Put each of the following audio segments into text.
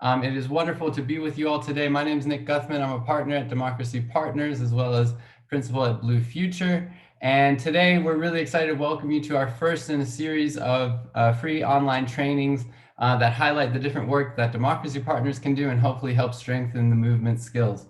It is wonderful to be with you all today. My name is Nick Guthman. I'm a partner at Democracy Partners as well as principal at Blue Future. And today we're really excited to welcome you to our first in a series of free online trainings that highlight the different work that Democracy Partners can do and hopefully help strengthen the movement skills.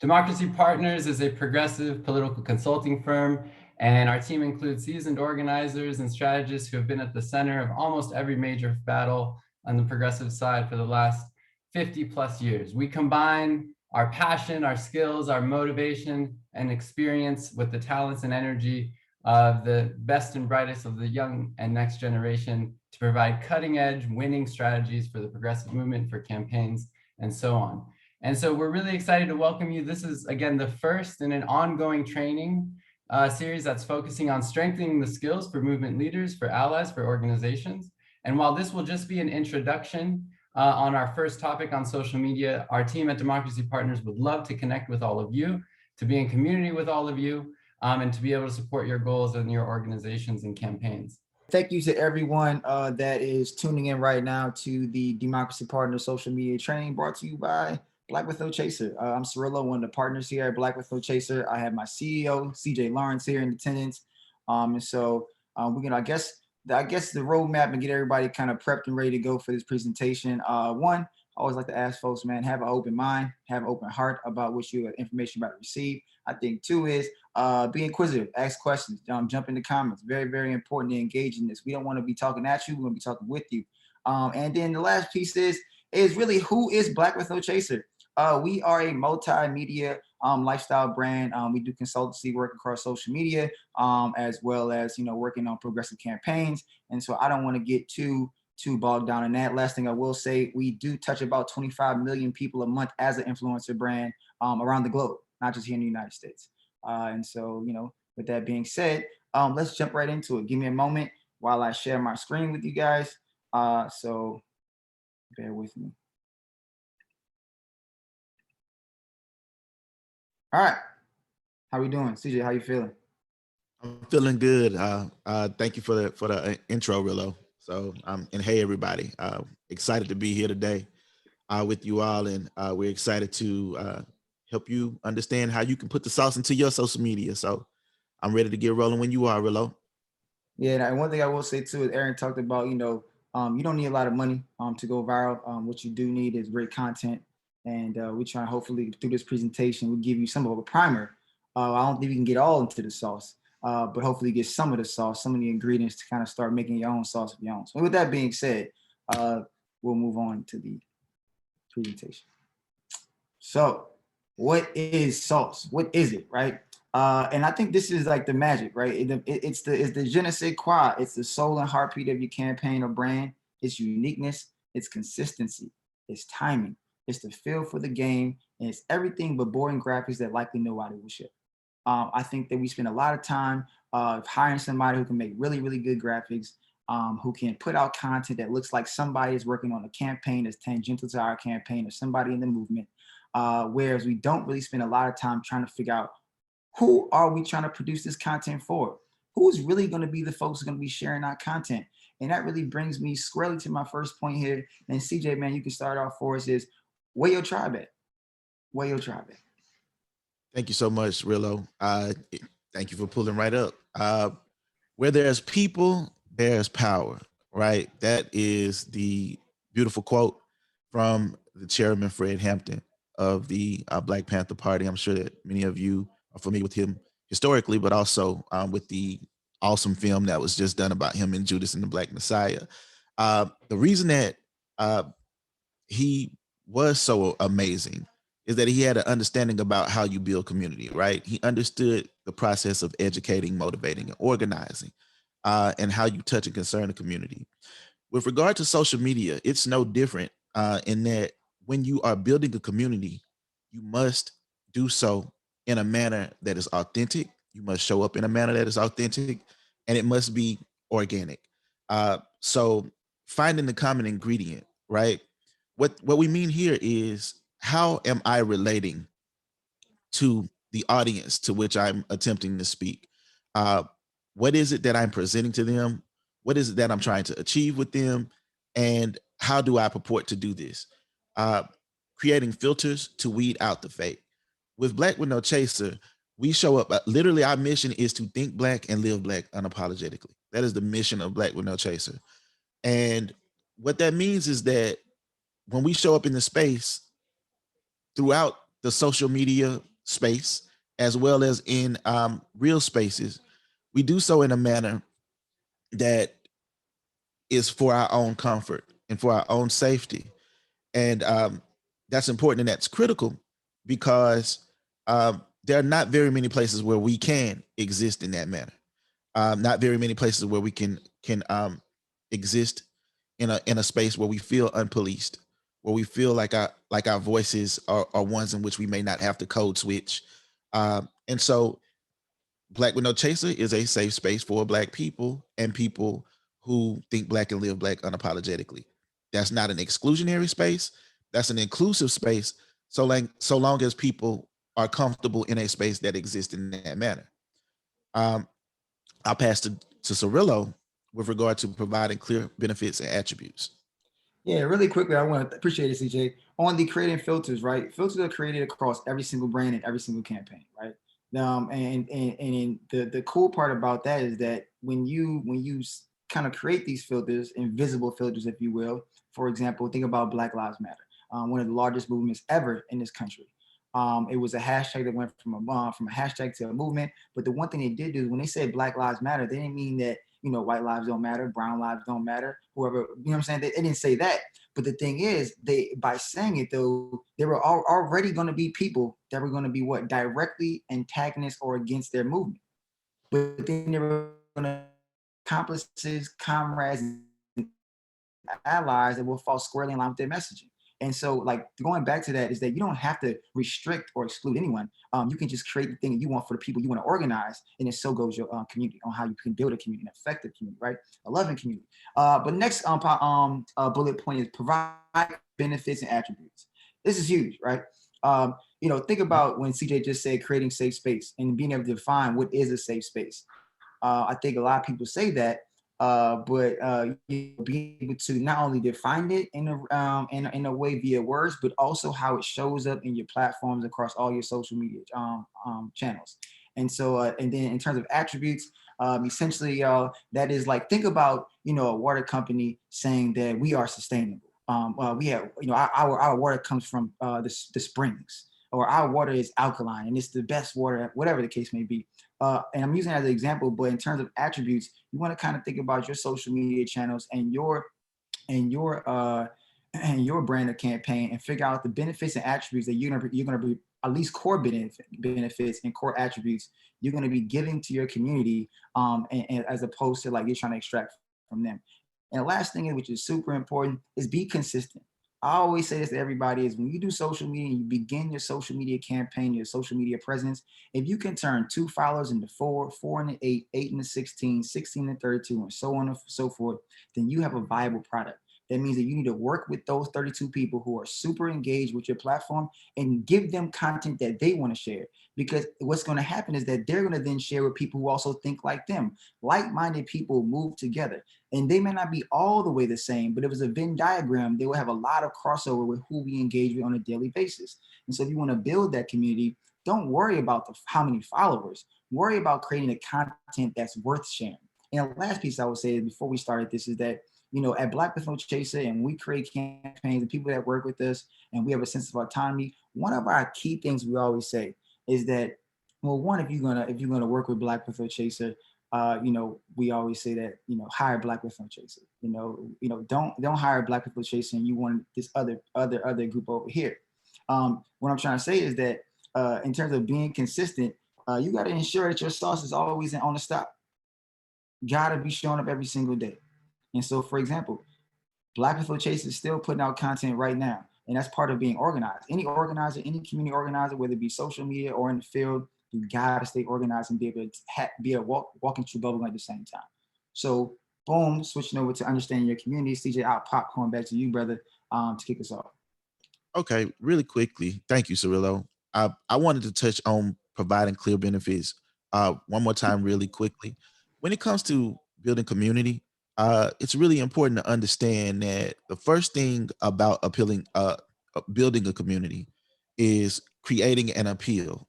Democracy Partners is a progressive political consulting firm, and our team includes seasoned organizers and strategists who have been at the center of almost every major battle on the progressive side for the last 50 plus years. We combine our passion, our skills, our motivation, and experience with the talents and energy of the best and brightest of the young and next generation to provide cutting edge winning strategies for the progressive movement, for campaigns, and so on. And so we're really excited to welcome you. This is, again, the first in an ongoing training series that's focusing on strengthening the skills for movement leaders, for allies, for organizations. And while this will just be an introduction on our first topic on social media, our team at Democracy Partners would love to connect with all of you, to be in community with all of you, and to be able to support your goals and your organizations and campaigns. Thank you to everyone that is tuning in right now to the Democracy Partners social media training brought to you by Black with No Chaser. I'm Cirillo, one of the partners here at Black with No Chaser. I have my CEO, CJ Lawrence, here in attendance. And so we're gonna, I guess the roadmap and get everybody kind of prepped and ready to go for this presentation. One, I always like to ask folks, man, have an open mind, have an open heart about what you information about to receive. I think two is be inquisitive, ask questions, jump in the comments. Very, very important to engage in this. We don't want to be talking at you, we want to be talking with you. And then the last piece is really, who is Black with No Chaser? We are a multimedia lifestyle brand. We do consultancy work across social media, as well as, working on progressive campaigns. And so I don't want to get too bogged down in that. Last thing I will say, we do touch about 25 million people a month as an influencer brand around the globe, not just here in the United States. And so, with that being said, let's jump right into it. Give me a moment while I share my screen with you guys. So bear with me. All right. How we doing? CJ, how you feeling? I'm feeling good. Thank you for the intro, Rillo. So, and hey, everybody, excited to be here today with you all. And we're excited to help you understand how you can put the sauce into your social media. So I'm ready to get rolling when you are, Rillo. Yeah, and one thing I will say too is Aaron talked about, you don't need a lot of money to go viral. What you do need is great content. And we're trying to hopefully through this presentation, we'll give you some of a primer. I don't think we can get all into the sauce, but hopefully get some of the sauce, some of the ingredients to kind of start making your own sauce of your own. So with that being said, we'll move on to the presentation. So what is sauce? What is it, right? And I think this is like the magic, right? It's the je ne sais quoi. It's the soul and heartbeat of your campaign or brand. It's uniqueness, it's consistency, it's timing, it's the feel for the game, and it's everything but boring graphics that likely nobody will ship. I think that we spend a lot of time hiring somebody who can make really, really good graphics, who can put out content that looks like somebody is working on a campaign that's tangential to our campaign or somebody in the movement. Whereas we don't really spend a lot of time trying to figure out who are we trying to produce this content for? Who's really going to be the folks who are going to be sharing our content? And that really brings me squarely to my first point here. And CJ, man, you can start off for us is where your tribe at? Where your tribe at? Thank you so much, Rillo. Thank you for pulling right up. Where there's people, there's power, right? That is the beautiful quote from the chairman, Fred Hampton, of the Black Panther Party. I'm sure that many of you are familiar with him historically, but also with the awesome film that was just done about him and Judas and the Black Messiah. The reason that he was so amazing is that he had an understanding about how you build community, right? He understood the process of educating, motivating, and organizing, and how you touch and concern the community. With regard to social media, it's no different in that when you are building a community, you must do so in a manner that is authentic. You must show up in a manner that is authentic, and it must be organic. So finding the common ingredient, right? What we mean here is, how am I relating to the audience to which I'm attempting to speak? What is it that I'm presenting to them? What is it that I'm trying to achieve with them? And how do I purport to do this? uh, creating filters to weed out the fake. With Black with No Chaser, we show up. Literally, our mission is to think Black and live Black unapologetically. That is the mission of Black with No Chaser. And what that means is that when we show up in the space throughout the social media space, as well as in real spaces, we do so in a manner that is for our own comfort and for our own safety. And that's important and that's critical because there are not very many places where we can exist in that manner. Not very many places where we can exist in a space where we feel unpoliced, where we feel like our voices are ones in which we may not have to code switch. And so Black with No Chaser is a safe space for Black people and people who think Black and live Black unapologetically. That's not an exclusionary space. That's an inclusive space. So long as people are comfortable in a space that exists in that manner. Um, I'll pass to Cirillo with regard to providing clear benefits and attributes. Yeah, really quickly, I want to appreciate it, CJ. On the creating filters, right? Filters are created across every single brand and every single campaign, right? And the cool part about that is that when you kind of create these filters, invisible filters, if you will. For example, think about Black Lives Matter, one of the largest movements ever in this country. It was a hashtag that went from a hashtag to a movement. But the one thing they did do is when they said Black Lives Matter, they didn't mean that white lives don't matter, brown lives don't matter, whoever, what I'm saying? They didn't say that. But the thing is, by saying it though, there were already going to be people that were going to be what directly antagonists or against their movement. But then there were going to accomplices, comrades, allies that will fall squarely in line with their messaging. And so, like going back to that, is that you don't have to restrict or exclude anyone. You can just create the thing that you want for the people you want to organize, and then so goes your community on how you can build a community, an effective community, right? A loving community. But next bullet point is provide benefits and attributes. This is huge, right? Think about when CJ just said creating safe space and being able to define what is a safe space. I think a lot of people say that, but being able to not only define it in a way via words, but also how it shows up in your platforms across all your social media channels. And so, and then in terms of attributes, essentially, that is like think about a water company saying that we are sustainable. We have our water comes from the springs, or our water is alkaline and it's the best water, whatever the case may be. And I'm using it as an example, but in terms of attributes, you want to kind of think about your social media channels and your brand of campaign and figure out the benefits and attributes that you're gonna be at least core benefits and core attributes you're gonna be giving to your community, and as opposed to like you're trying to extract from them. And the last thing, which is super important, is be consistent. I always say this to everybody is when you do social media and you begin your social media campaign, your social media presence, if you can turn 2 followers into 4, 4 into 8, 8 into 16, 16 into 32, and so on and so forth, then you have a viable product. That means that you need to work with those 32 people who are super engaged with your platform and give them content that they want to share. Because what's going to happen is that they're going to then share with people who also think like them. Like-minded people move together. And they may not be all the way the same, but if it's a Venn diagram, they will have a lot of crossover with who we engage with on a daily basis. And so if you want to build that community, don't worry about how many followers. Worry about creating the content that's worth sharing. And the last piece I would say before we started this is that at Black with No Chaser, and we create campaigns and people that work with us, and we have a sense of autonomy. One of our key things we always say is that, well, one, if you're gonna work with Black with No Chaser, we always say that hire Black with No Chaser. Don't hire Black with No Chaser and you want this other group over here. What I'm trying to say is that in terms of being consistent, you got to ensure that your sauce is always on the stop. Got to be showing up every single day. And so, for example, Black with No Chaser is still putting out content right now. And that's part of being organized. Any organizer, any community organizer, whether it be social media or in the field, you gotta stay organized and be able to be a walking through bubble at the same time. So, boom, switching over to understanding your community. CJ, I'll popcorn back to you, brother, to kick us off. Okay, really quickly. Thank you, Cirillo. I wanted to touch on providing clear benefits one more time, really quickly. When it comes to building community, it's really important to understand that the first thing about building a community is creating an appeal,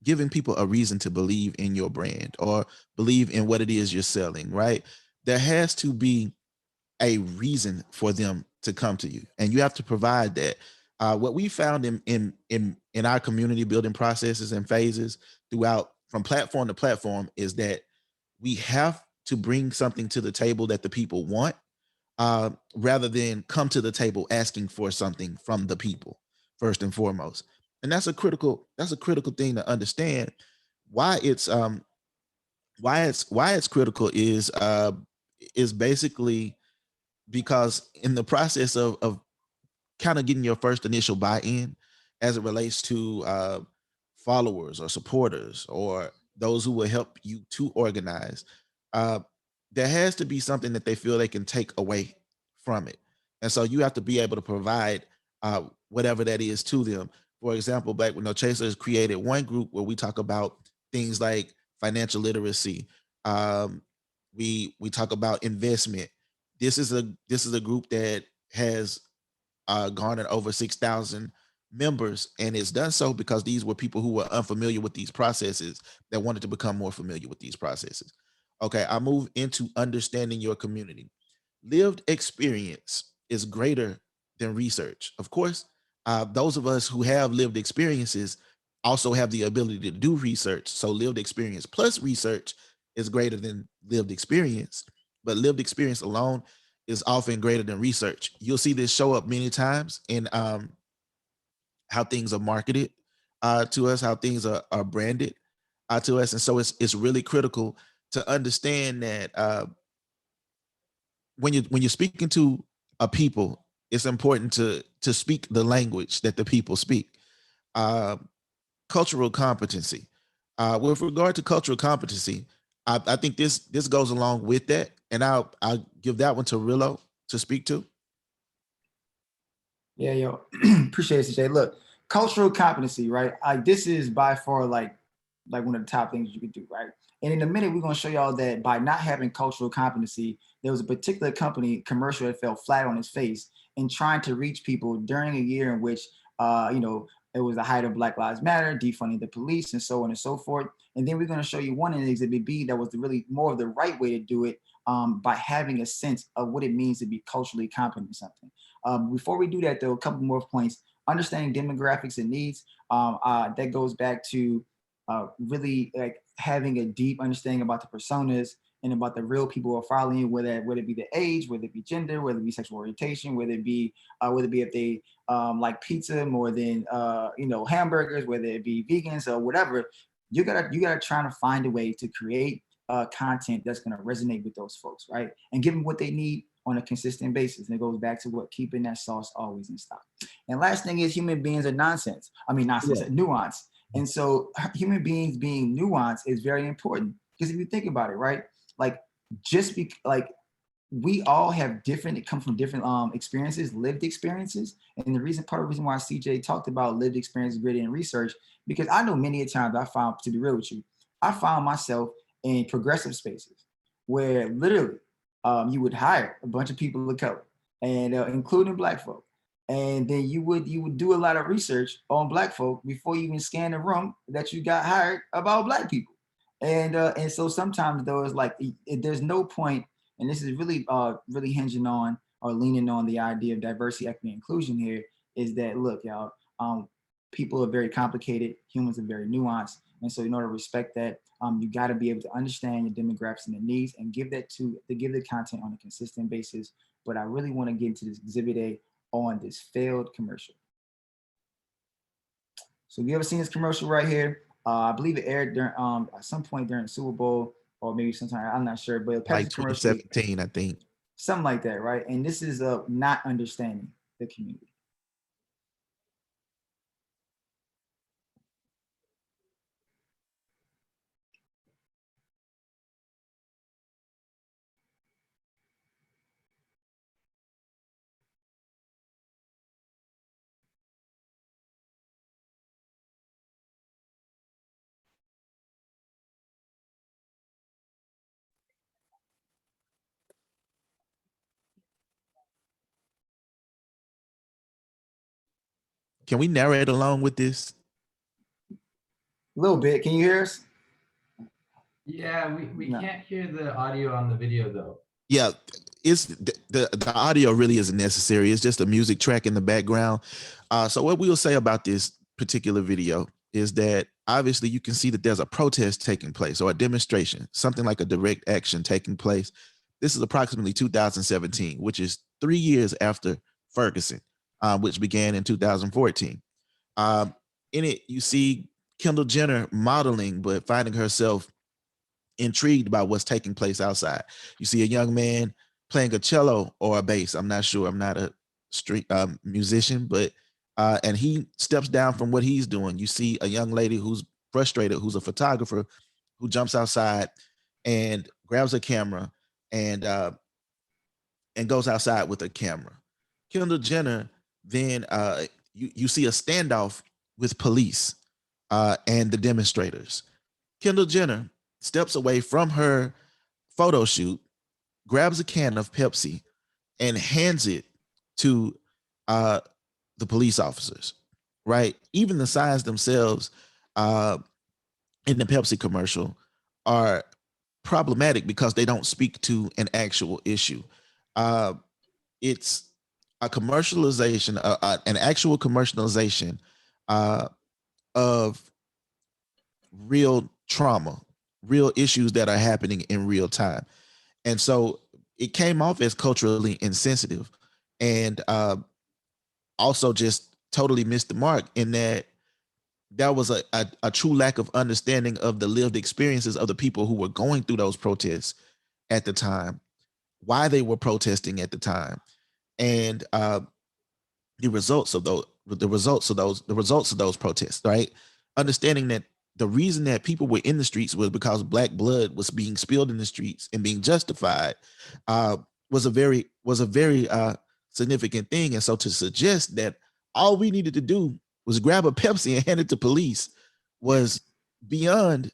giving people a reason to believe in your brand or believe in what it is you're selling, right? There has to be a reason for them to come to you, and you have to provide that. What we found in our community building processes and phases throughout from platform to platform is that we have to bring something to the table that the people want, rather than come to the table asking for something from the people first and foremost. And that's a critical thing to understand. Why it's critical is basically because in the process of kind of getting your first initial buy-in as it relates to followers or supporters or those who will help you to organize, uh, there has to be something that they feel they can take away from it. And so you have to be able to provide whatever that is to them. For example, Black with No Chasers created one group where we talk about things like financial literacy. Um, we talk about investment. This is a group that has garnered over 6,000 members, and it's done so because these were people who were unfamiliar with these processes that wanted to become more familiar with these processes. Okay, I move into understanding your community. Lived experience is greater than research. Of course, those of us who have lived experiences also have the ability to do research. So lived experience plus research is greater than lived experience, but lived experience alone is often greater than research. You'll see this show up many times in how things are marketed to us, how things are branded to us, and so it's really critical to understand that when you're speaking to a people, it's important to speak the language that the people speak. Uh, Cultural competency. With regard to cultural competency, I think this goes along with that, and I'll give that one to Rillo to speak to. Yeah, yo, appreciate it, CJ. Look, cultural competency, right? This is by far like one of the top things you could do, right? And in a minute, we're gonna show y'all that by not having cultural competency, there was a particular company commercial that fell flat on its face in trying to reach people during a year in which, it was the height of Black Lives Matter, defunding the police, and so on and so forth. And then we're gonna show you one in Exhibit B that was really more of the right way to do it, by having a sense of what it means to be culturally competent in something. Before we do that, though, a couple more points. Understanding demographics and needs. That goes back to really like having a deep understanding about the personas and about the real people who are following you, whether it be the age, whether it be gender, whether it be sexual orientation, whether it be if they like pizza more than hamburgers, whether it be vegans or whatever. You gotta try to find a way to create content that's gonna resonate with those folks, right? And give them what they need on a consistent basis. And it goes back to what keeping that sauce always in stock. And last thing is human beings are nonsense. I mean, nonsense, Yeah. nuance. And so human beings being nuanced is very important because if you think about it, right? Like like we all have different, it come from different experiences, lived experiences. And part of the reason why CJ talked about lived experience graded in research, because I know many a times I found, to be real with you, I found myself in progressive spaces where literally you would hire a bunch of people of color and including Black folk. And then you would do a lot of research on Black folk before you even scan the room that you got hired about Black people. And so sometimes though it's like there's no point, and this is really hinging on or leaning on the idea of diversity, equity, and inclusion here, is that look, y'all, people are very complicated, humans are very nuanced. And so in order to respect that, you got to be able to understand your demographics and the needs and give the content on a consistent basis. But I really want to get into this exhibit A on this failed commercial. So have you ever seen this commercial right here? I believe it aired during at some point during the Super Bowl or maybe sometime, I'm not sure, but Like Pepsi commercial, 2017, I think. something like that, right? And this is not understanding the community. Can we narrate along with this? A little bit. Can you hear us? Yeah, we No. can't hear the audio on the video though. Yeah, it's the audio really isn't necessary. It's just a music track in the background. So what we'll say about this particular video is that obviously you can see that there's a protest taking place or a demonstration, something like a direct action taking place. This is approximately 2017, which is 3 years after Ferguson, which began in 2014. Um, in it, you see Kendall Jenner modeling, but finding herself intrigued by what's taking place outside. You see a young man playing a cello or a bass. I'm not sure. I'm not a street musician, but and he steps down from what he's doing. You see a young lady who's frustrated, who's a photographer, who jumps outside and grabs a camera and goes outside with a camera. Kendall Jenner then you see a standoff with police and the demonstrators. Kendall Jenner steps away from her photo shoot, grabs a can of Pepsi, and hands it to uh, the police officers. Right? Even the signs themselves uh, in the Pepsi commercial are problematic because they don't speak to an actual issue. Uh, it's a commercialization, an actual commercialization uh, of real trauma, real issues that are happening in real time. And so it came off as culturally insensitive and also just totally missed the mark in that there was a true lack of understanding of the lived experiences of the people who were going through those protests at the time, why they were protesting at the time, and the results of those protests, right? Understanding that the reason that people were in the streets was because black blood was being spilled in the streets and being justified uh, was a very significant thing. And so to suggest that all we needed to do was grab a Pepsi and hand it to police was beyond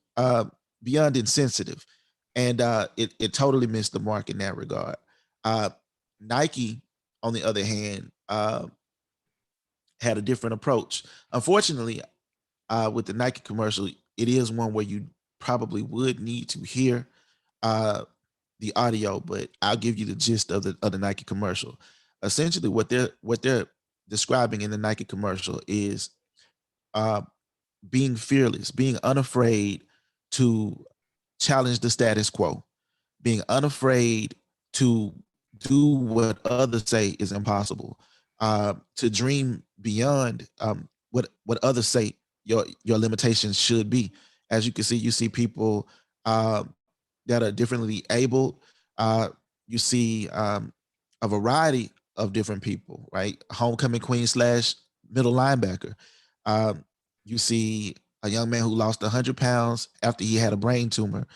beyond insensitive, and it totally missed the mark in that regard. Uh, Nike, on the other hand, had a different approach. Unfortunately, with the Nike commercial, it is one where you probably would need to hear uh, the audio, but I'll give you the gist of the Nike commercial. Essentially, what they're describing in the Nike commercial is uh, being fearless, being unafraid to challenge the status quo, being unafraid to do what others say is impossible, to dream beyond what others say your limitations should be. As you can see, you see people uh, that are differently able. Uh, you see a variety of different people, right? Homecoming queen slash middle linebacker. Um, you see a young man who lost 100 pounds after he had a brain tumor.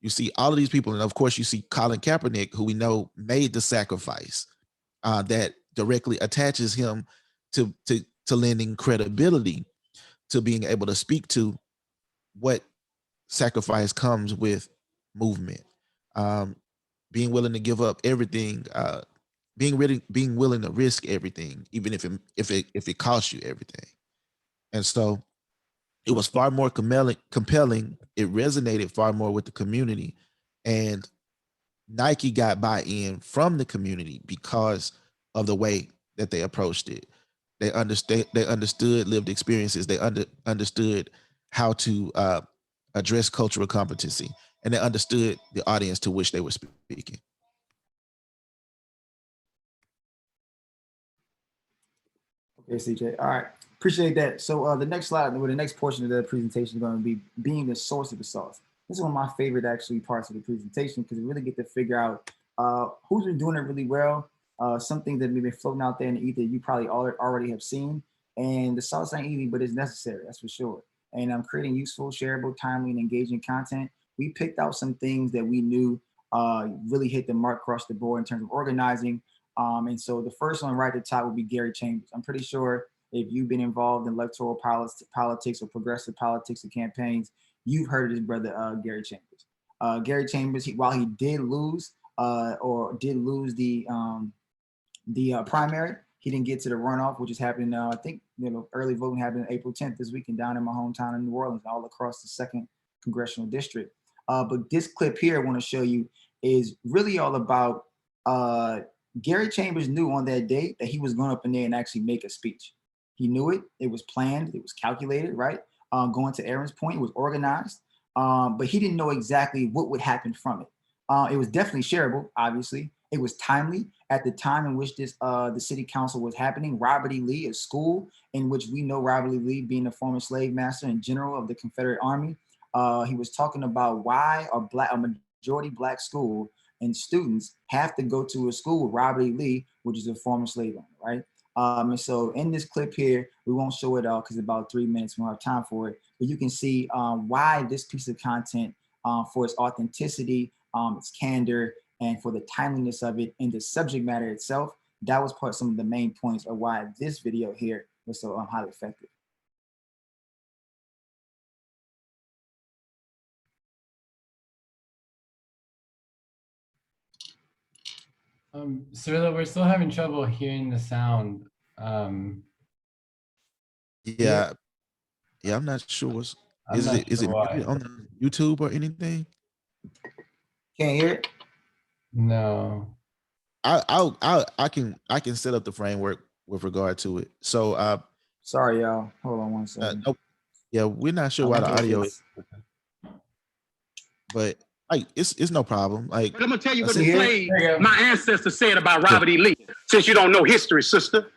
You see all of these people, and of course, you see Colin Kaepernick, who we know made the sacrifice that directly attaches him to lending credibility to being able to speak to what sacrifice comes with movement, um, being willing to give up everything, being willing to risk everything, even if it costs you everything. And so it was far more compelling. It resonated far more with the community, and Nike got buy-in from the community because of the way that they approached it. They understood lived experiences. They understood how to address cultural competency, and they understood the audience to which they were speaking. Okay, CJ. All right. Appreciate that. So the next slide, or the next portion of the presentation is going to be being the source of the sauce. This is one of my favorite actually parts of the presentation because we really get to figure out who's been doing it really well. Something that we've been floating out there in the ether you probably already have seen. And the sauce ain't easy, but it's necessary. That's for sure. And I'm creating useful, shareable, timely, and engaging content. We picked out some things that we knew really hit the mark across the board in terms of organizing. And so the first one right at the top would be Gary Chambers. I'm pretty sure if you've been involved in electoral politics or progressive politics or campaigns, you've heard of his brother, Gary Chambers. Gary Chambers, while he did lose the primary, He didn't get to the runoff, which is happening now. I think early voting happened April 10th this weekend down in my hometown in New Orleans, all across the 2nd congressional district. But this clip here I want to show you is really all about Gary Chambers knew on that day that he was going up in there and actually make a speech. He knew it. It was planned. It was calculated, right? Going to Aaron's point, it was organized, but he didn't know exactly what would happen from it. It was definitely shareable, obviously. It was timely at the time in which this the city council was happening. Robert E. Lee, a school in which we know Robert E. Lee being a former slave master and general of the Confederate Army. He was talking about why a majority Black school and students have to go to a school with Robert E. Lee, which is a former slave owner, right? And so in this clip here, we won't show it all because about 3 minutes, we don't have time for it, but you can see why this piece of content, for its authenticity, its candor, and for the timeliness of it and the subject matter itself, that was some of the main points of why this video here was so highly effective. Cyrilla, we're still having trouble hearing the sound. Yeah, I'm not sure what's. Is it muted on YouTube or anything? Can't hear it? No. I can set up the framework with regard to it. So sorry, y'all. Hold on one second. Nope. Yeah, we're not sure why the audio is, but like it's no problem. Like, but I'm gonna tell you what the slave my ancestors said about Robert E. Lee. Since you don't know history, sister,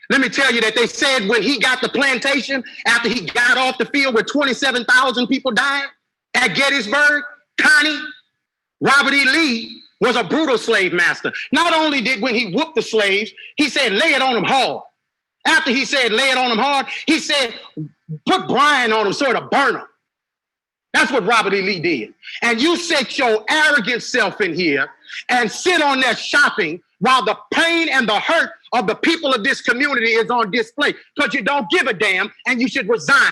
let me tell you that they said when he got the plantation, after he got off the field with 27,000 people dying at Gettysburg, Connie, Robert E. Lee was a brutal slave master. Not only did when he whooped the slaves, he said, lay it on them hard. After he said, lay it on them hard, he said, put brine on them so it'll burn them. That's what Robert E. Lee did. And you set your arrogant self in here and sit on there shopping while the pain and the hurt of the people of this community is on display because you don't give a damn and you should resign.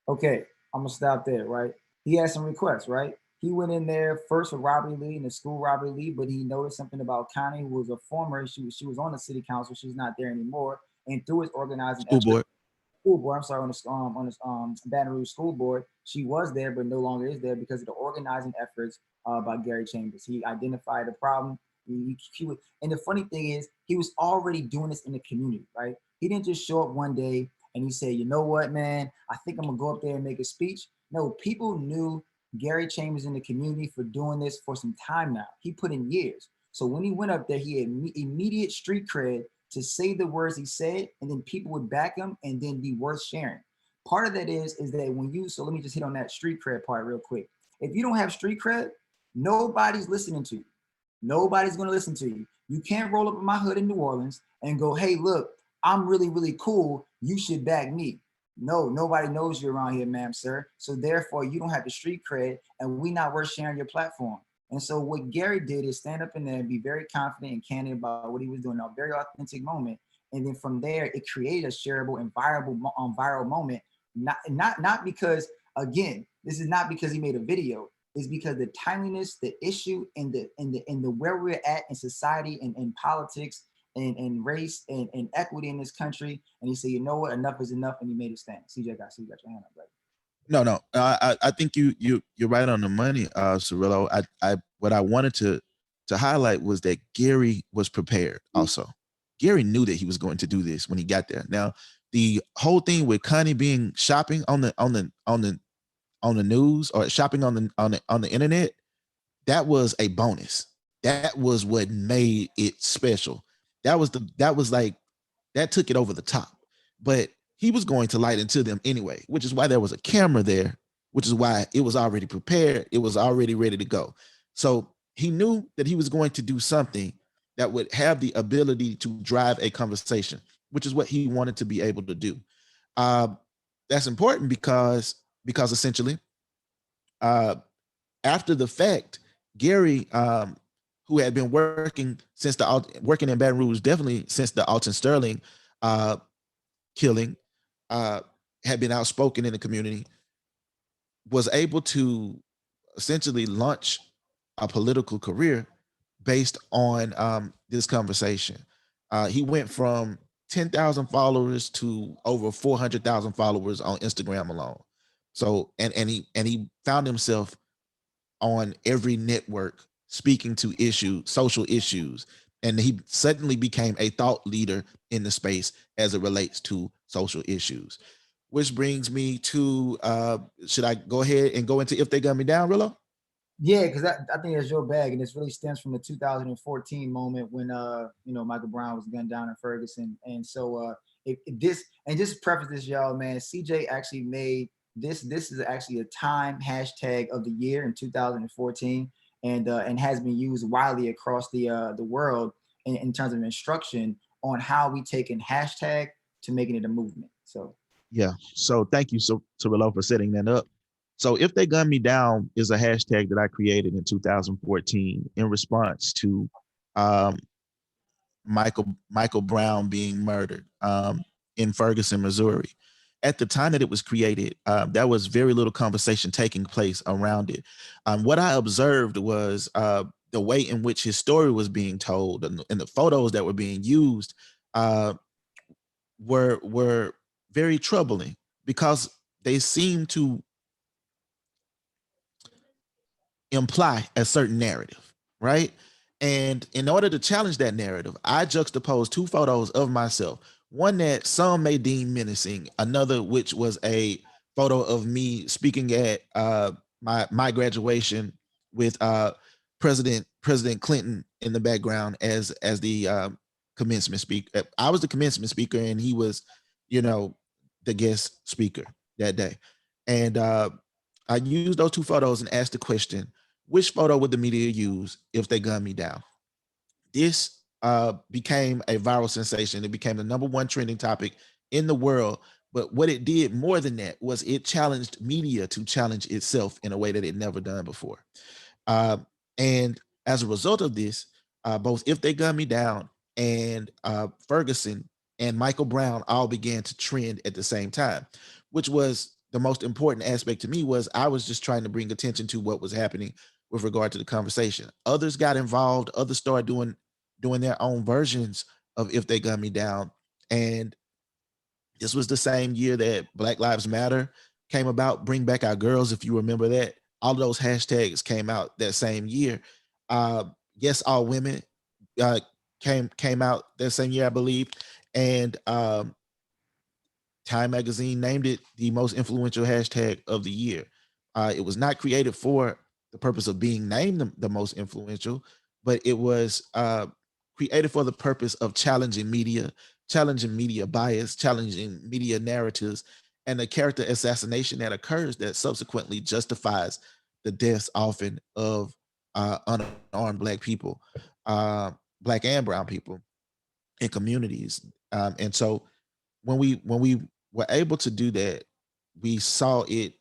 Okay, I'm gonna stop there, right? He had some requests, right? He went in there first with Robert E. Lee in the school Robert E. Lee, but he noticed something about Connie, who was a former, she was on the city council, she's not there anymore. And through his organizing school board, I'm sorry, on this Baton Rouge school board, she was there, but no longer is there because of the organizing efforts by Gary Chambers. He identified the problem. And the funny thing is, he was already doing this in the community, right? He didn't just show up one day and he said, you know what, man, I think I'm gonna go up there and make a speech. No, people knew Gary Chambers in the community for doing this for some time now. He put in years. So when he went up there, he had immediate street cred to say the words he said, and then people would back him and then be worth sharing. Part of that is that when you, so let me just hit on that street cred part real quick. If you don't have street cred, nobody's listening to you. Nobody's gonna listen to you. You can't roll up in my hood in New Orleans and go, hey, look, I'm really, really cool. You should back me. No, nobody knows you around here, ma'am, sir. So therefore, you don't have the street cred and we not worth sharing your platform. And so what Gary did is stand up in there and be very confident and candid about what he was doing, a very authentic moment. And then from there, it created a shareable and viral moment. Not because, again, this is not because he made a video. It's because the timeliness, the issue, and the where we're at in society and in politics and race and equity in this country. And he said, you know what, enough is enough, and he made a stand. CJ, you got your hand up, right? No. I think you're right on the money, Cirillo. What I wanted to highlight was that Gary was prepared. Also, Gary knew that he was going to do this when he got there. Now, the whole thing with Connie being shopping on the news or shopping on the internet, that was a bonus. That was what made it special. That took it over the top. But he was going to light into them anyway, which is why there was a camera there, which is why it was already prepared. It was already ready to go. So he knew that he was going to do something that would have the ability to drive a conversation, which is what he wanted to be able to do. That's important because essentially, after the fact, Gary, who had been working in Baton Rouge, definitely since the Alton Sterling killing, had been outspoken in the community, was able to essentially launch a political career based on this conversation. He went from 10,000 followers to over 400,000 followers on Instagram alone. So and he found himself on every network speaking to social issues, and he suddenly became a thought leader in the space as it relates to social issues. Which brings me to should I go ahead and go into If They Gun Me Down, Rillo? Yeah, because I think that's your bag, and this really stems from the 2014 moment when Michael Brown was gunned down in Ferguson, and so this and just preface this, y'all, man. CJ actually made this. This is actually a time hashtag of the year in 2014, and has been used widely across the world in terms of instruction on how we take in hashtag to making it a movement. So Yeah. So thank you to Rillo for setting that up. So If They Gun Me Down is a hashtag that I created in 2014 in response to um, Michael Brown being murdered in Ferguson, Missouri. At the time that it was created, there was very little conversation taking place around it. What I observed was the way in which his story was being told, and the photos that were being used uh, were very troubling because they seemed to imply a certain narrative, right? And in order to challenge that narrative, I juxtaposed two photos of myself. One that some may deem menacing, another which was a photo of me speaking at my graduation with President Clinton in the background as the commencement speaker. I was the commencement speaker, and he was, you know, the guest speaker that day. And I used those two photos and asked the question, which photo would the media use if they gun me down? This became a viral sensation. It became the #1 trending topic in the world. But what it did more than that was it challenged media to challenge itself in a way that it never done before. Uh, and as a result of this, both If They Gun Me Down and Ferguson and Michael Brown all began to trend at the same time, which was the most important aspect to me. Was I was just trying to bring attention to what was happening with regard to the conversation. Others got involved. Others started doing their own versions of If They Gun Me Down. And this was the same year that Black Lives Matter came about. Bring Back Our Girls, if you remember that. All of those hashtags came out that same year. Yes, All Women uh, came out that same year, I believe. And Time Magazine named it the most influential hashtag of the year. It was not created for the purpose of being named the most influential, but it was created for the purpose of challenging media bias, challenging media narratives, and the character assassination that occurs that subsequently justifies the deaths often of unarmed Black people, Black and brown people in communities. And so when we were able to do that, we saw it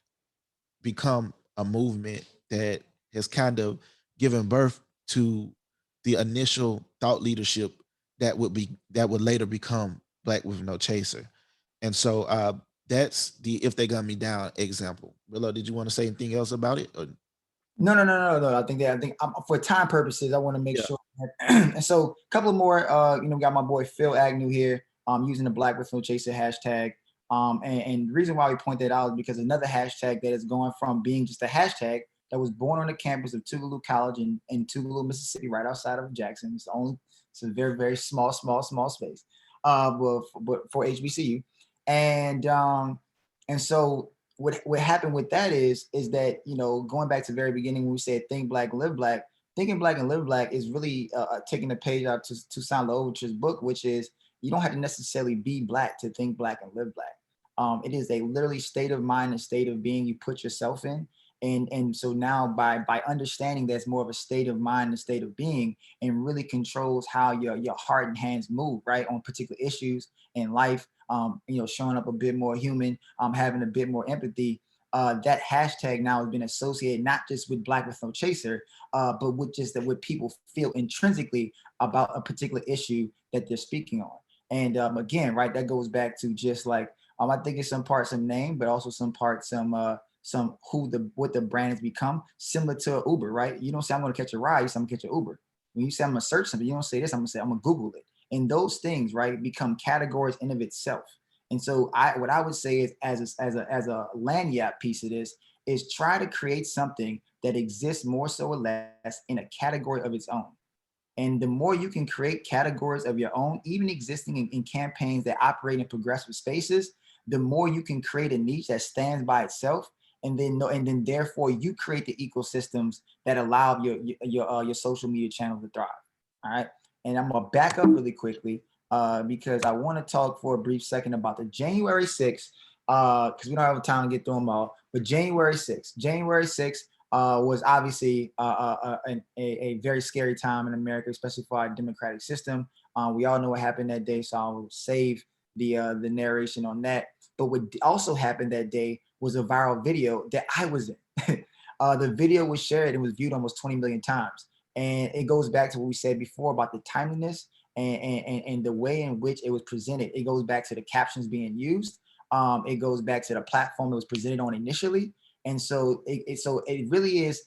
become a movement that has kind of given birth to the initial thought leadership that would later become Black with No Chaser. And so that's the If They Gun Me Down example. Willow, did you want to say anything else about it? Or? No. I think for time purposes, I want to make Yeah. sure. And so, a couple of more. We got my boy Phil Agnew here, using the Black with No Chaser hashtag. And the reason why we point that out is because another hashtag that is going from being just a hashtag that was born on the campus of Tougaloo College in Tougaloo, Mississippi, right outside of Jackson. It's a very, very small space. But for HBCU, and so what happened with that is that, going back to the very beginning when we said think Black, live Black, thinking Black and live Black is really taking a page out to Toussaint L'Ouverture's book, which is you don't have to necessarily be Black to think Black and live Black. It is a literally state of mind and state of being you put yourself in. And so now by understanding that's more of a state of mind and state of being, and really controls how your heart and hands move, right, on particular issues in life, showing up a bit more human, having a bit more empathy. That hashtag now has been associated not just with Black with No Chaser, but with just that what people feel intrinsically about a particular issue that they're speaking on. And again, right, that goes back to just like, I think it's some parts some name, but also some parts some what the brand has become, similar to Uber, right? You don't say I'm going to catch a ride, you say I'm going to catch an Uber. When you say I'm going to search something, you don't say this, I'm going to say I'm going to Google it. And those things, right, become categories in of itself. And so what I would say is as a lanyard piece of this is try to create something that exists more so or less in a category of its own. And the more you can create categories of your own, even existing in campaigns that operate in progressive spaces, the more you can create a niche that stands by itself. And then therefore you create the ecosystems that allow your social media channel to thrive. All right. And I'm gonna back up really quickly because I want to talk for a brief second about the January 6th, because we don't have time to get through them all. But January 6th was obviously a very scary time in America, especially for our democratic system. We all know what happened that day, so I'll save the narration on that. But what also happened that day was a viral video that I was in. The video was shared and was viewed almost 20 million times. And it goes back to what we said before about the timeliness and the way in which it was presented. It goes back to the captions being used. It goes back to the platform it was presented on initially. And so it really is,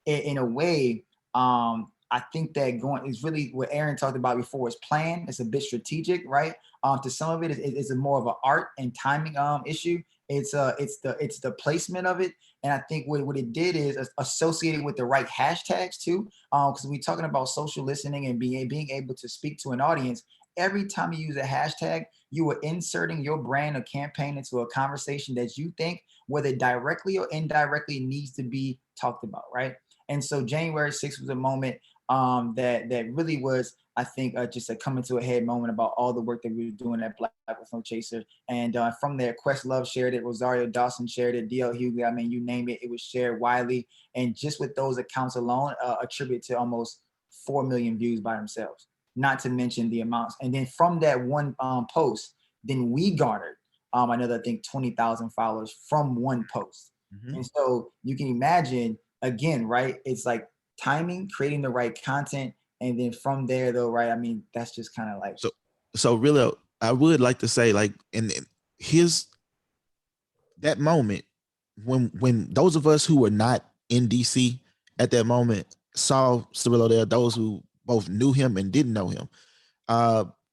in a way, I think that going is really what Aaron talked about before is plan. It's a bit strategic, right? To some of it is a more of an art and timing issue. It's the placement of it. And I think what it did is associated with the right hashtags too. Because we're talking about social listening and being able to speak to an audience. Every time you use a hashtag, you are inserting your brand or campaign into a conversation that you think, whether directly or indirectly, needs to be talked about, right? And so January 6th was a moment that really was, I think, just a coming to a head moment about all the work that we were doing at Black with No Chaser. And from there, Questlove shared it, Rosario Dawson shared it, DL Hughley, I mean, you name it, it was shared widely. And just with those accounts alone, attribute to almost 4 million views by themselves, not to mention the amounts. And then from that one post, then we garnered another, I think, 20,000 followers from one post. Mm-hmm. And so you can imagine, again, right? It's like timing, creating the right content. And then from there though, right? I mean, that's just kind of like. So really, I would like to say, like, in that moment, when those of us who were not in DC at that moment saw Cirillo there, those who both knew him and didn't know him,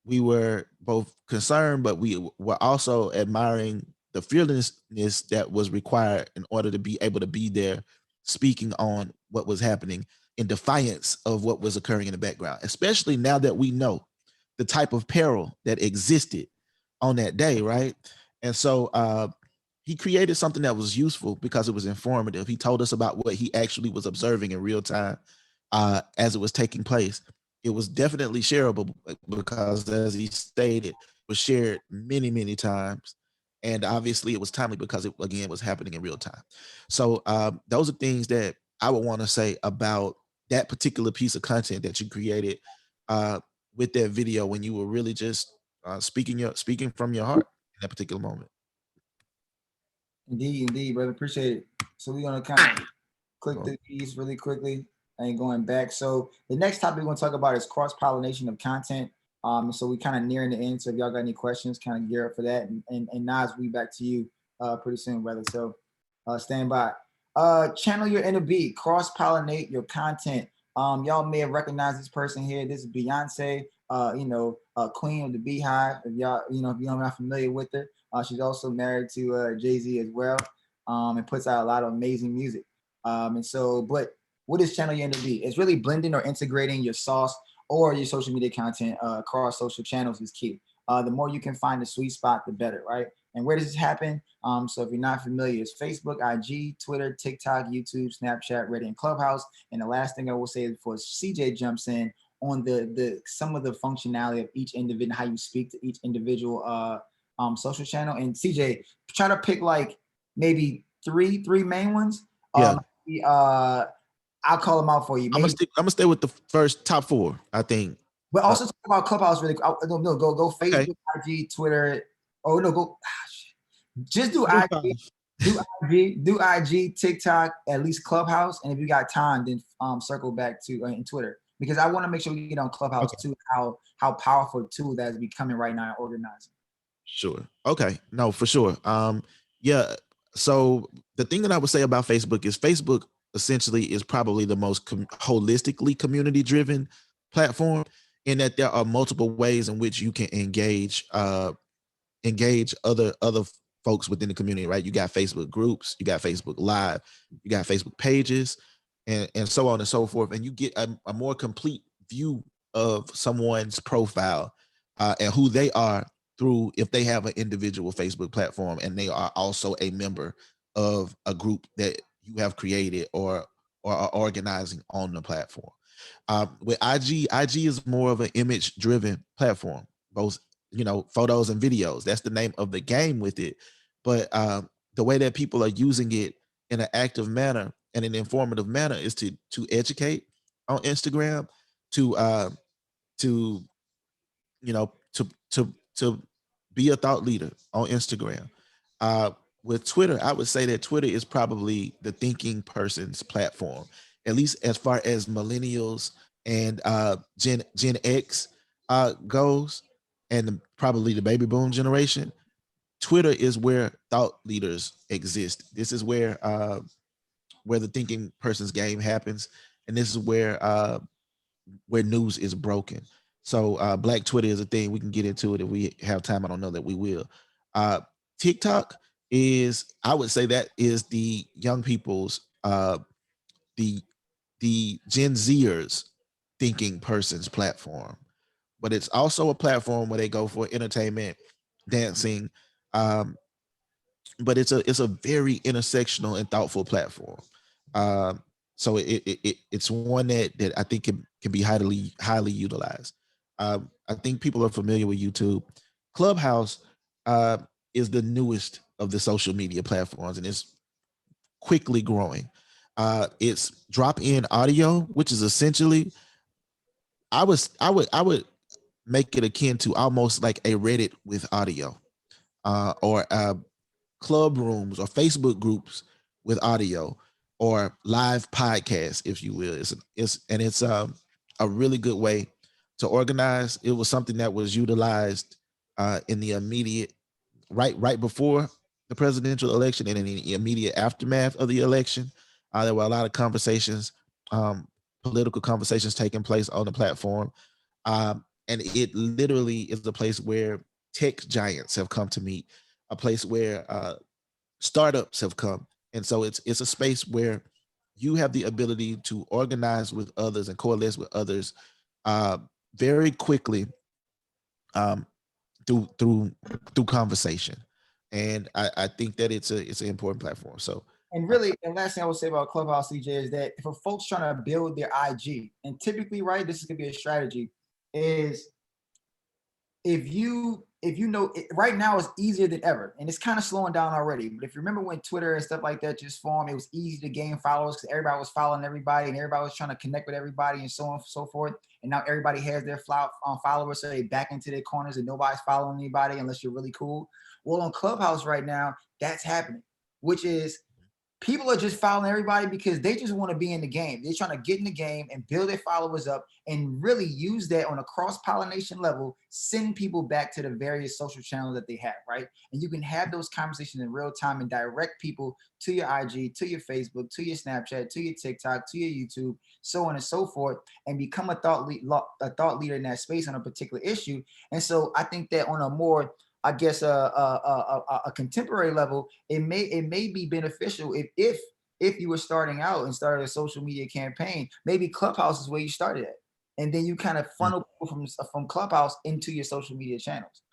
we were both concerned, but we were also admiring the fearlessness that was required in order to be able to be there speaking on what was happening in defiance of what was occurring in the background, especially now that we know the type of peril that existed on that day, right? And so he created something that was useful because it was informative. He told us about what he actually was observing in real time as it was taking place. It was definitely shareable because, as he stated, it was shared many, many times. And obviously it was timely because it, again, was happening in real time. So those are things that I would want to say about that particular piece of content that you created with that video when you were really just speaking from your heart in that particular moment. Indeed, brother. Appreciate it. So we're going to kind of click through these really quickly and going back. So the next topic we're going to talk about is cross-pollination of content. So we kind of nearing the end. So if y'all got any questions, kind of gear up for that. And Nas, we back to you pretty soon, brother. So stand by. Channel your inner beat, cross-pollinate your content. Y'all may have recognized this person here. This is Beyonce, queen of the Beehive. If y'all, if you're not familiar with her, she's also married to Jay-Z as well, and puts out a lot of amazing music. But what is channel your inner beat? It's really blending or integrating your sauce or your social media content across social channels is key. The more you can find the sweet spot, the better, right? And where does this happen? So if you're not familiar, it's Facebook, IG, Twitter, TikTok, YouTube, Snapchat, Reddit, and Clubhouse. And the last thing I will say before CJ jumps in on the some of the functionality of each individual, how you speak to each individual social channel. And CJ, try to pick like maybe three main ones. Yeah. I'll call them out for you. I'm gonna stay with the first top four, I think. But also talk about Clubhouse really quick. No, go Facebook, okay. IG, Twitter. Oh no, go. Just do IG, do IG, TikTok, at least Clubhouse, and if you got time, then circle back to in Twitter, because I want to make sure we get on Clubhouse too. How powerful a tool that is becoming right now in organizing. Sure. Okay. No, for sure. Yeah. So the thing that I would say about Facebook is Facebook essentially is probably the most holistically community-driven platform. in that there are multiple ways in which you can engage other folks within the community, right? You got Facebook groups, you got Facebook Live, you got Facebook pages, and so on and so forth, and you get a more complete view of someone's profile and who they are through if they have an individual Facebook platform and they are also a member of a group that you have created or are organizing on the platform. With IG is more of an image-driven platform, both photos and videos. That's the name of the game with it. But the way that people are using it in an active manner and an informative manner is to educate on Instagram, to to to be a thought leader on Instagram. With Twitter, I would say that Twitter is probably the thinking person's platform, at least as far as millennials and Gen X goes, and probably the baby boom generation. Twitter is where thought leaders exist. This is where the thinking person's game happens, and this is where news is broken. So Black Twitter is a thing. We can get into it if we have time. I don't know that we will. TikTok is, I would say, that is the young people's the Gen Zers thinking person's platform, but it's also a platform where they go for entertainment, dancing, but it's a very intersectional and thoughtful platform. So it's one that I think can be highly utilized. I think people are familiar with YouTube. Clubhouse is the newest of the social media platforms, and it's quickly growing. It's drop-in audio, which is essentially, I would make it akin to almost like a Reddit with audio, or club rooms or Facebook groups with audio, or live podcasts, if you will. It's a really good way to organize. It was something that was utilized in the immediate right before the presidential election and in the immediate aftermath of the election. There were a lot of conversations, political conversations taking place on the platform. And it literally is the place where tech giants have come to meet, a place where startups have come. And so it's a space where you have the ability to organize with others and coalesce with others very quickly, through conversation. And I think that it's an important platform. So, and really, the last thing I would say about Clubhouse, CJ, is that for folks trying to build their IG, and typically, right, this is gonna be a strategy, is if you know right now it's easier than ever, and it's kind of slowing down already. But if you remember when Twitter and stuff like that just formed, it was easy to gain followers because everybody was following everybody and everybody was trying to connect with everybody and so on and so forth. And now everybody has their followers, so they back into their corners and nobody's following anybody unless you're really cool. Well, on Clubhouse right now, that's happening, which is people are just following everybody because they just want to be in the game. They're trying to get in the game and build their followers up and really use that on a cross-pollination level, send people back to the various social channels that they have, right? And you can have those conversations in real time and direct people to your IG, to your Facebook, to your Snapchat, to your TikTok, to your YouTube, so on and so forth, and become a thought leader in that space on a particular issue. And so I think that on a more, I guess, a contemporary level, it may be beneficial if you were starting out and started a social media campaign. Maybe Clubhouse is where you started at, and then you kind of funnel people from Clubhouse into your social media channels,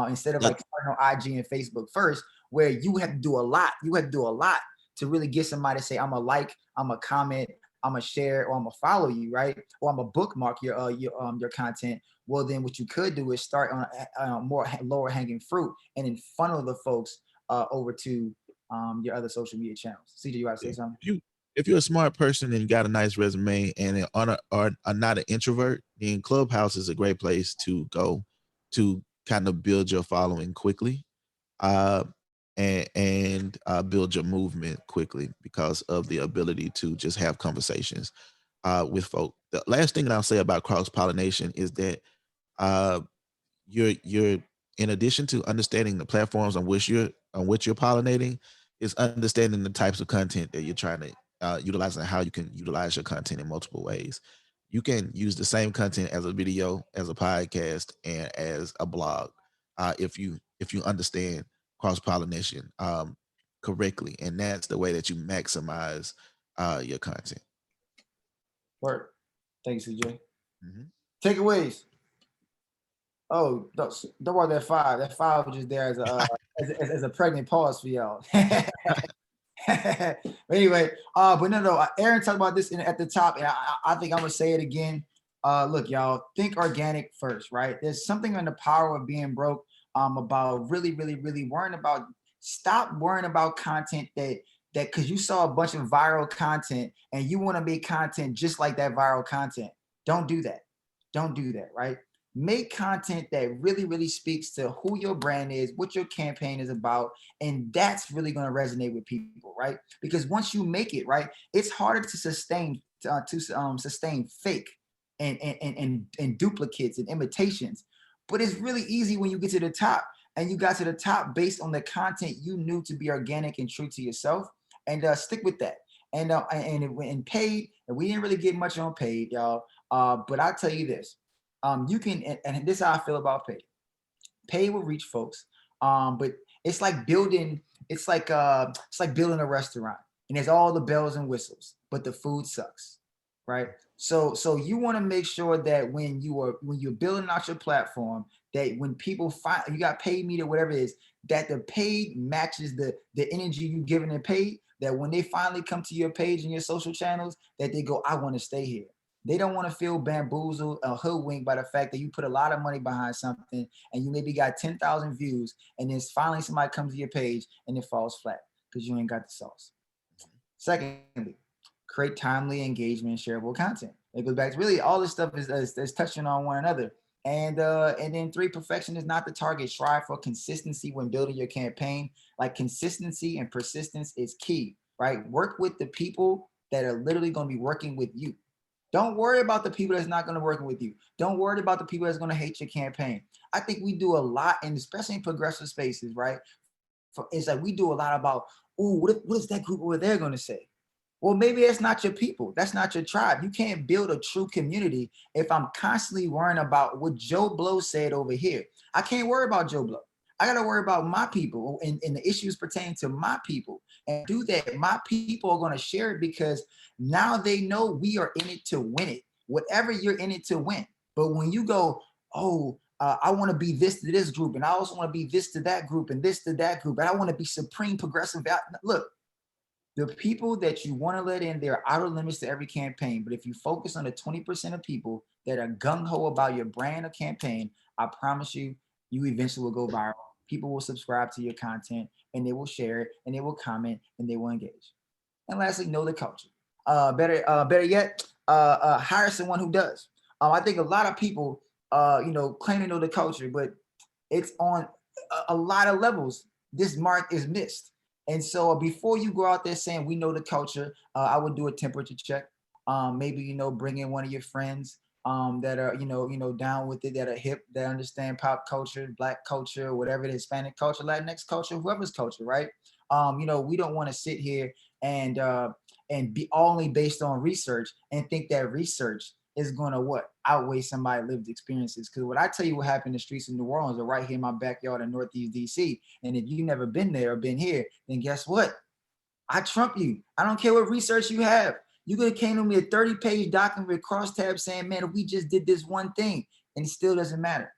instead of like starting on IG and Facebook first, where you have to do a lot. You have to do a lot to really get somebody to say, I'm a like, I'm a comment, I'm a share, or I'm a follow you, right? Or I'm a bookmark your content. Well, then what you could do is start on a more lower hanging fruit and then funnel the folks over to your other social media channels. CJ, you want to say something? If you're a smart person and you got a nice resume and are not an introvert, then Clubhouse is a great place to go to kind of build your following quickly, and build your movement quickly because of the ability to just have conversations with folk. The last thing that I'll say about cross-pollination is that you're in addition to understanding the platforms on which you're pollinating, is understanding the types of content that you're trying to utilize and how you can utilize your content in multiple ways. you can use the same content as a video, as a podcast, and as a blog, if you understand cross pollination correctly, and that's the way that you maximize your content. Word. Thanks, CJ. Mhm. Takeaways. Oh, don't worry, that five. That five was just there as a as a pregnant pause for y'all. But anyway, but no. Aaron talked about this at the top, and I think I'm gonna say it again. Look, y'all, think organic first, right? There's something in the power of being broke. About really worrying about. Stop worrying about content that because you saw a bunch of viral content and you want to make content just like that viral content. Don't do that. Don't do that, right? Make content that really speaks to who your brand is, what your campaign is about, and that's really going to resonate with people, right? Because once you make it, right, it's harder to sustain sustain fake and duplicates and imitations. But it's really easy when you get to the top, and you got to the top based on the content you knew to be organic and true to yourself, and stick with that. And paid, and we didn't really get much on paid, y'all. But I'll tell you this. You can, and this is how I feel about paid. Paid will reach folks, but it's like building. It's like building a restaurant, and there's all the bells and whistles, but the food sucks, right? So you want to make sure that when you're building out your platform, that when people find you got paid media, whatever it is, that the paid matches the energy you giving and paid. That when they finally come to your page and your social channels, that they go, I want to stay here. They don't want to feel bamboozled or hoodwinked by the fact that you put a lot of money behind something and you maybe got 10,000 views, and then finally somebody comes to your page and it falls flat because you ain't got the sauce. Secondly, create timely engagement and shareable content. It goes back to really all this stuff is touching on one another. And then 3, perfection is not the target. Strive for consistency when building your campaign. Like consistency and persistence is key, right? Work with the people that are literally going to be working with you. Don't worry about the people that's not going to work with you. Don't worry about the people that's going to hate your campaign. I think we do a lot, and especially in progressive spaces, right? It's like we do a lot about, oh, what is that group over there going to say? Well, maybe that's not your people. That's not your tribe. You can't build a true community if I'm constantly worrying about what Joe Blow said over here. I can't worry about Joe Blow. I got to worry about my people and the issues pertaining to my people. And do that, my people are going to share it because now they know we are in it to win it. Whatever you're in it to win. But when you go, oh, I want to be this to this group, and I also want to be this to that group, and this to that group, and I want to be supreme progressive. Look, the people that you want to let in, there are outer limits to every campaign. But if you focus on the 20% of people that are gung-ho about your brand or campaign, I promise you, you eventually will go viral. People will subscribe to your content, and they will share it, and they will comment, and they will engage. And lastly, know the culture. Better yet, hire someone who does. I think a lot of people, claim to know the culture, but it's on a lot of levels. This mark is missed. And so before you go out there saying we know the culture, I would do a temperature check. Maybe, bring in one of your friends that are, down with it, that are hip, that understand pop culture, Black culture, whatever it is, Hispanic culture, Latinx culture, whoever's culture, right? We don't want to sit here and be only based on research and think that research is going to outweigh somebody's lived experiences. Because what I tell you, what happened in the streets of New Orleans are right here in my backyard in Northeast DC. And if you've never been there or been here, then guess what? I trump you. I don't care what research you have. You could have came to me a 30-page document with crosstabs saying, man, we just did this one thing, and it still doesn't matter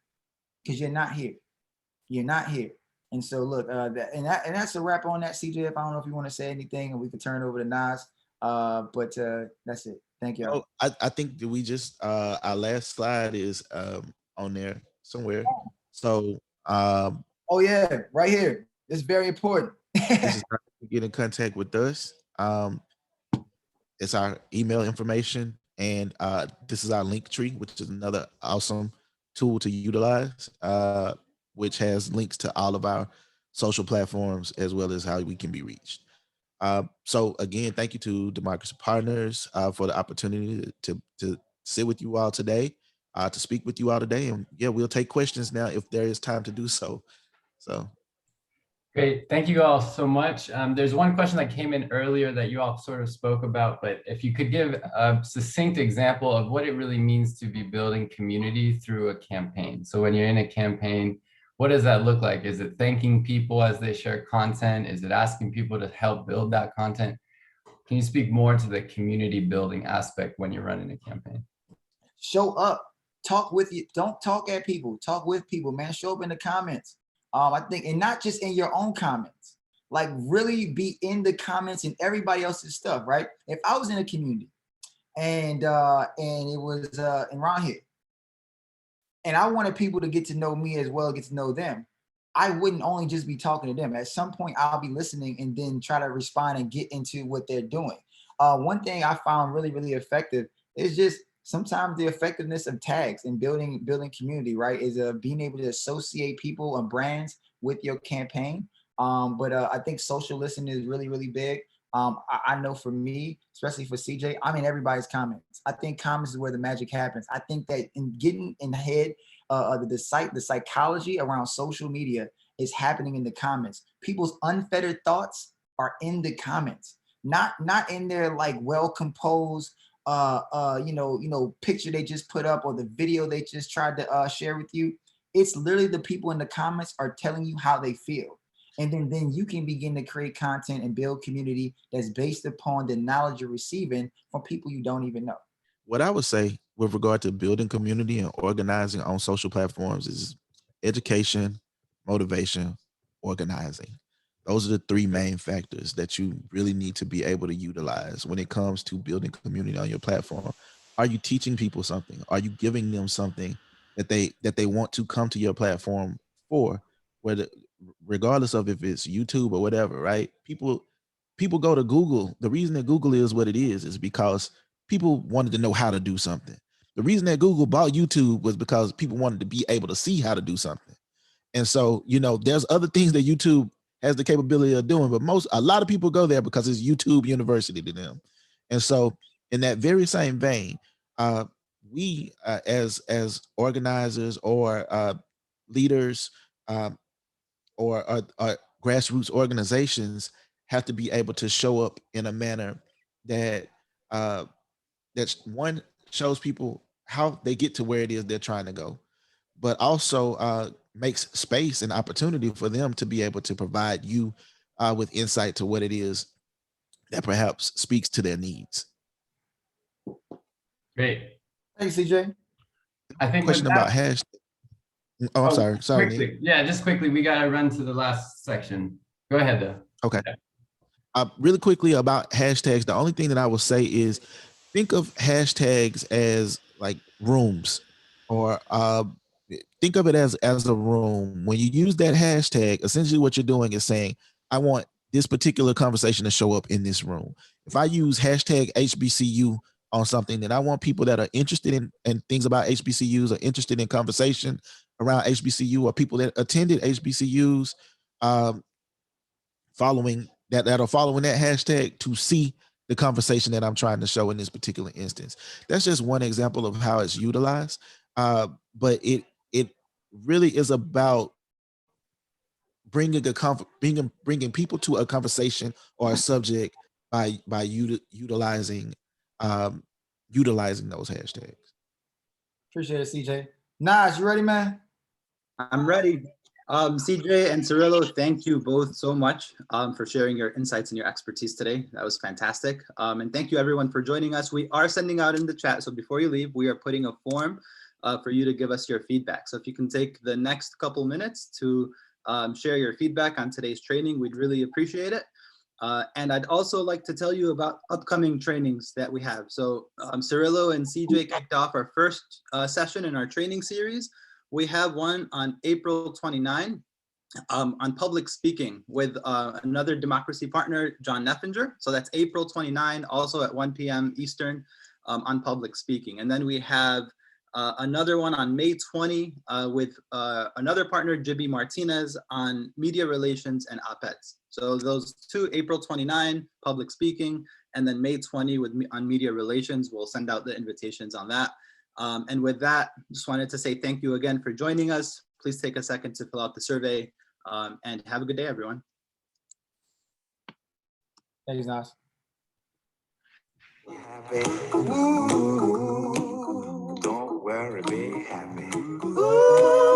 because you're not here. You're not here. And so look, that's a wrap on that, CJ. If I don't know if you want to say anything, and we can turn it over to Nas. But that's it. Thank you. I think that we just our last slide is on there somewhere. So oh yeah, right here. It's very important. this is how you get in contact with us. It's our email information, and this is our link tree, which is another awesome tool to utilize, which has links to all of our social platforms as well as how we can be reached. So again, thank you to Democracy Partners for the opportunity to sit with you all today, to speak with you all today. And yeah, we'll take questions now if there is time to do so. So Great. Thank you all so much. There's one question that came in earlier that you all sort of spoke about, but if you could give a succinct example of what it really means to be building community through a campaign. So when you're in a campaign, what does that look like? Is it thanking people as they share content? Is it asking people to help build that content? Can you speak more to the community building aspect when you're running a campaign? Show up, talk with you. Don't talk at people, talk with people, man. Show up in the comments. I think, and not just in your own comments, like really be in the comments and everybody else's stuff, right? If I was in a community and it was in Ron here, and I wanted people to get to know me as well, get to know them, I wouldn't only just be talking to them. At some point, I'll be listening and then try to respond and get into what they're doing. One thing I found really, really effective is just sometimes the effectiveness of tags and building community, right? Is being able to associate people and brands with your campaign. But I think social listening is really, really big. I know for me, especially for CJ, I'm in everybody's comments. I think comments is where the magic happens. I think that in getting in the head, the psychology around social media is happening in the comments. People's unfettered thoughts are in the comments, not in their like well composed picture they just put up or the video they just tried to share with you. It's literally the people in the comments are telling you how they feel. And then you can begin to create content and build community that's based upon the knowledge you're receiving from people you don't even know. What I would say with regard to building community and organizing on social platforms is education, motivation, organizing. Those are the three main factors that you really need to be able to utilize when it comes to building community on your platform. Are you teaching people something? Are you giving them something that they want to come to your platform for? Whether regardless of if it's YouTube or whatever, right? People go to Google. The reason that Google is what it is because people wanted to know how to do something. The reason that Google bought YouTube was because people wanted to be able to see how to do something. And so, there's other things that YouTube has the capability of doing, but a lot of people go there because it's YouTube University to them. And so in that very same vein, we as organizers or leaders or grassroots organizations have to be able to show up in a manner that that's one shows people how they get to where it is they're trying to go, but also makes space and opportunity for them to be able to provide you with insight to what it is that perhaps speaks to their needs. Great. Thanks, CJ. I think Question about hashtag. Oh, I'm sorry. Quickly. Nick. Yeah, just quickly. We got to run to the last section. Go ahead, though. Okay. Yeah. Really quickly about hashtags. The only thing that I will say is think of hashtags as like rooms, or think of it as a room. When you use that hashtag, essentially what you're doing is saying, I want this particular conversation to show up in this room. If I use hashtag HBCU on something, then I want people that are interested in things about HBCUs or interested in conversation around HBCU, or people that attended HBCUs following that are following that hashtag to see the conversation that I'm trying to show in this particular instance. That's just one example of how it's utilized. But it really is about bringing people to a conversation or a subject by utilizing those hashtags. Appreciate it, CJ. Nas, you ready, man? I'm ready. CJ and Cirillo, thank you both so much for sharing your insights and your expertise today. That was fantastic. And thank you everyone for joining us. We are sending out in the chat, so before you leave, we are putting a form for you to give us your feedback. So if you can take the next couple minutes to share your feedback on today's training, we'd really appreciate it. And I'd also like to tell you about upcoming trainings that we have. So Cirillo and CJ kicked off our first session in our training series. We have one on April 29 on public speaking with another democracy partner, John Neffinger. So that's April 29, also at 1 p.m. Eastern on public speaking. And then we have another one on May 20 with another partner, Jibby Martinez, on media relations and op-eds. So those two, April 29, public speaking, and then May 20 on media relations. We'll send out the invitations on that. And with that, just wanted to say thank you again for joining us. Please take a second to fill out the survey And have a good day, everyone. Thanks, Nas. Ooh, don't worry, be happy. Ooh.